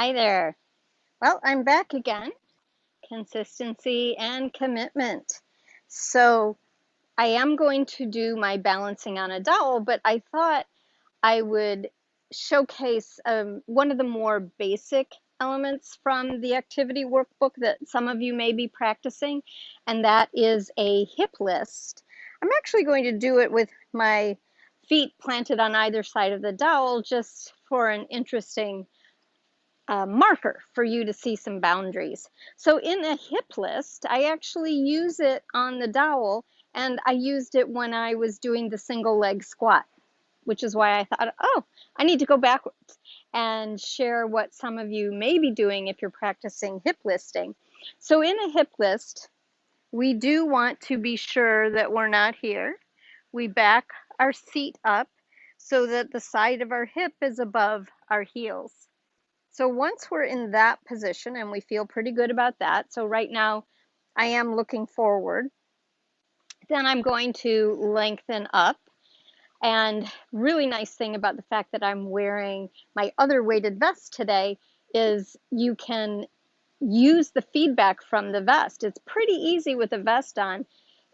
Hi there. Well, I'm back again. Consistency and commitment. So I am going to do my balancing on a dowel, but I thought I would showcase one of the more basic elements from the activity workbook that some of you may be practicing, and that is a hip list. I'm actually going to do it with my feet planted on either side of the dowel just for an interesting marker for you to see some boundaries. So in a hip list, I actually use it on the dowel, and I used it when I was doing the single leg squat, which is why I thought, oh, I need to go backwards and share what some of you may be doing if you're practicing hip listing. So in a hip list, we do want to be sure that we're not here. We back our seat up so that the side of our hip is above our heels. So once we're in that position, and we feel pretty good about that, so right now I am looking forward, then I'm going to lengthen up. And really nice thing about the fact that I'm wearing my other weighted vest today is you can use the feedback from the vest. It's pretty easy with a vest on.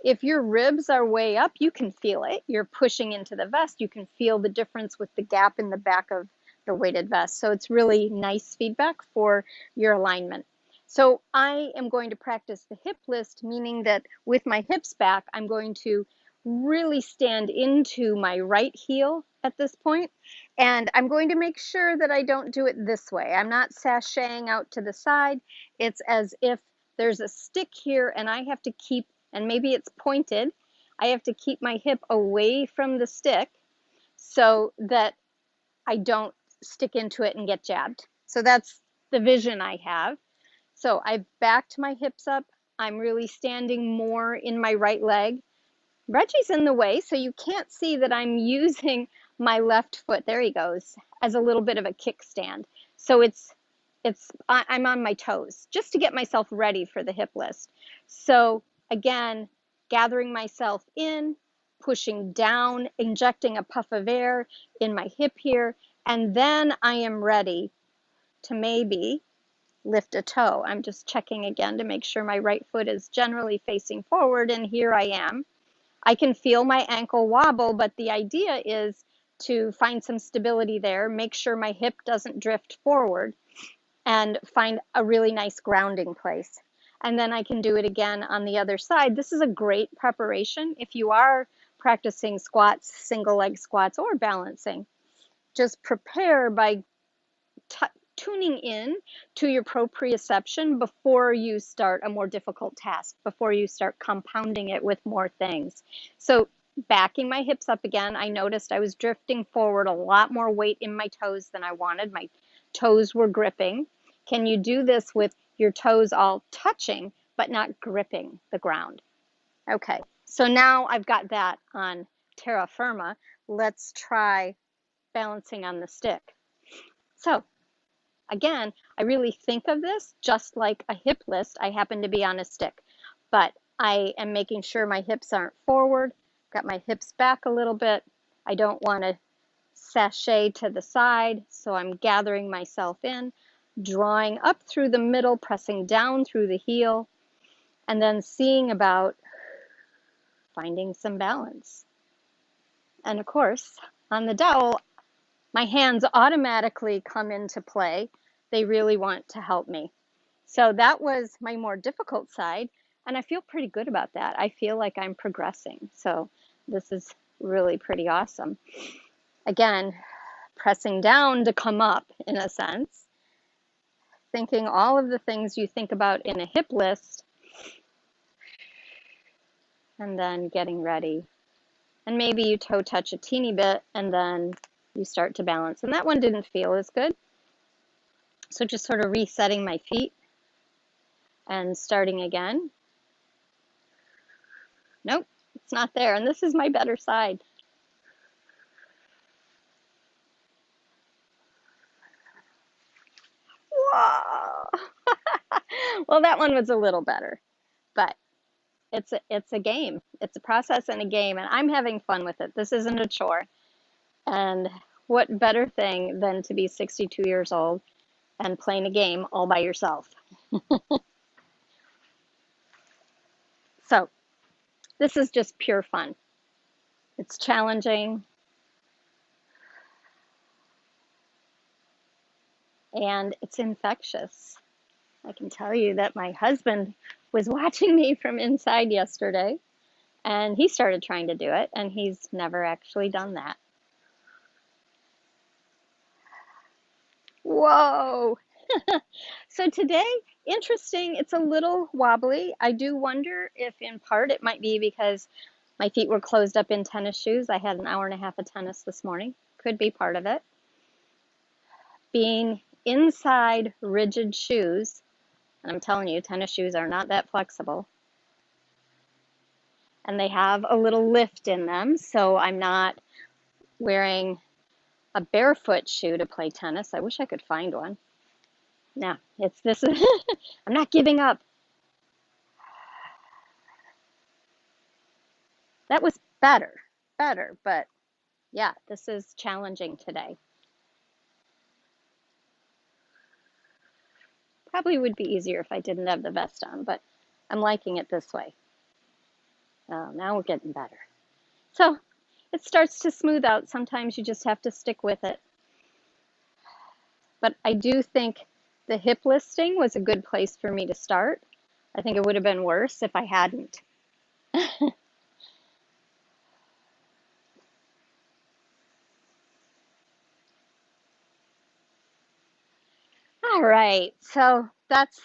If your ribs are way up, you can feel it. You're pushing into the vest. You can feel the difference with the gap in the back of the weighted vest. So it's really nice feedback for your alignment. So I am going to practice the hip list, meaning that with my hips back, I'm going to really stand into my right heel at this point. And I'm going to make sure that I don't do it this way. I'm not sashaying out to the side. It's as if there's a stick here and I have to keep, and maybe it's pointed, I have to keep my hip away from the stick so that I don't stick into it and get jabbed. So that's the vision I have. So I've backed my hips up. I'm really standing more in my right leg. Reggie's in the way, so you can't see that I'm using my left foot, there he goes, as a little bit of a kickstand. So I'm on my toes just to get myself ready for the hip list. So again, gathering myself in, pushing down, injecting a puff of air in my hip here, and then I am ready to maybe lift a toe. I'm just checking again to make sure my right foot is generally facing forward, and here I am. I can feel my ankle wobble, but the idea is to find some stability there, make sure my hip doesn't drift forward, and find a really nice grounding place. And then I can do it again on the other side. This is a great preparation if you are practicing squats, single leg squats, or balancing. Just prepare by tuning in to your proprioception before you start a more difficult task, before you start compounding it with more things. So backing my hips up again, I noticed I was drifting forward, a lot more weight in my toes than I wanted. My toes were gripping. Can you do this with your toes all touching but not gripping the ground? Okay, so now I've got that on terra firma. Let's try balancing on the stick. So again, I really think of this just like a hip list. I happen to be on a stick, but I am making sure my hips aren't forward, got my hips back a little bit. I don't want to sashay to the side, so I'm gathering myself in, drawing up through the middle, pressing down through the heel, and then seeing about finding some balance. And of course, on the dowel, my hands automatically come into play. They really want to help me. So that was my more difficult side, and I feel pretty good about that. I feel like I'm progressing. So this is really pretty awesome. Again, pressing down to come up in a sense, thinking all of the things you think about in a hip list, and then getting ready. And maybe you toe touch a teeny bit, and then you start to balance. And that one didn't feel as good. So just sort of resetting my feet and starting again. Nope, it's not there. And this is my better side. Whoa! Well, that one was a little better, but it's a game. It's a process and a game, and I'm having fun with it. This isn't a chore. And what better thing than to be 62 years old and playing a game all by yourself. So this is just pure fun. It's challenging and it's infectious. I can tell you that my husband was watching me from inside yesterday and he started trying to do it and he's never actually done that. Whoa! So today, interesting, it's a little wobbly. I do wonder if in part it might be because my feet were closed up in tennis shoes. I had an hour and a half of tennis this morning. Could be part of it. Being inside rigid shoes, and I'm telling you, tennis shoes are not that flexible. And they have a little lift in them, so I'm not wearing a barefoot shoe to play tennis. I wish I could find one. No, it's this. I'm not giving up. That was better, but yeah, this is challenging today. Probably would be easier if I didn't have the vest on, but I'm liking it this way. Oh, now we're getting better. So it starts to smooth out. Sometimes you just have to stick with it. But I do think the hip listing was a good place for me to start. I think it would have been worse if I hadn't. All right, so that's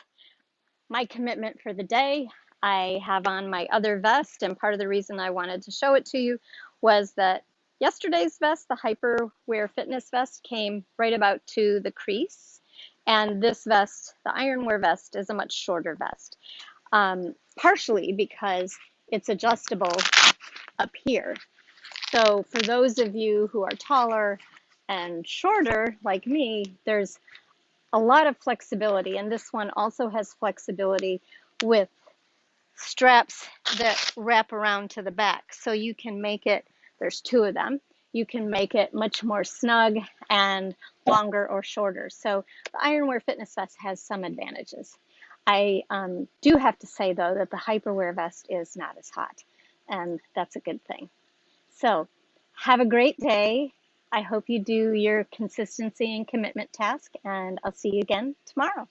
my commitment for the day. I have on my other vest, and part of the reason I wanted to show it to you was that yesterday's vest, the Hyperwear Fitness vest, came right about to the crease, and this vest, the Ironwear vest, is a much shorter vest, partially because it's adjustable up here. So for those of you who are taller and shorter like me, there's a lot of flexibility, and this one also has flexibility with straps that wrap around to the back. So you can make it, there's two of them, you can make it much more snug and longer or shorter. So the Ironwear Fitness Vest has some advantages. I do have to say though that the Hyperwear vest is not as hot, and that's a good thing. So have a great day. I hope you do your consistency and commitment task, and I'll see you again tomorrow.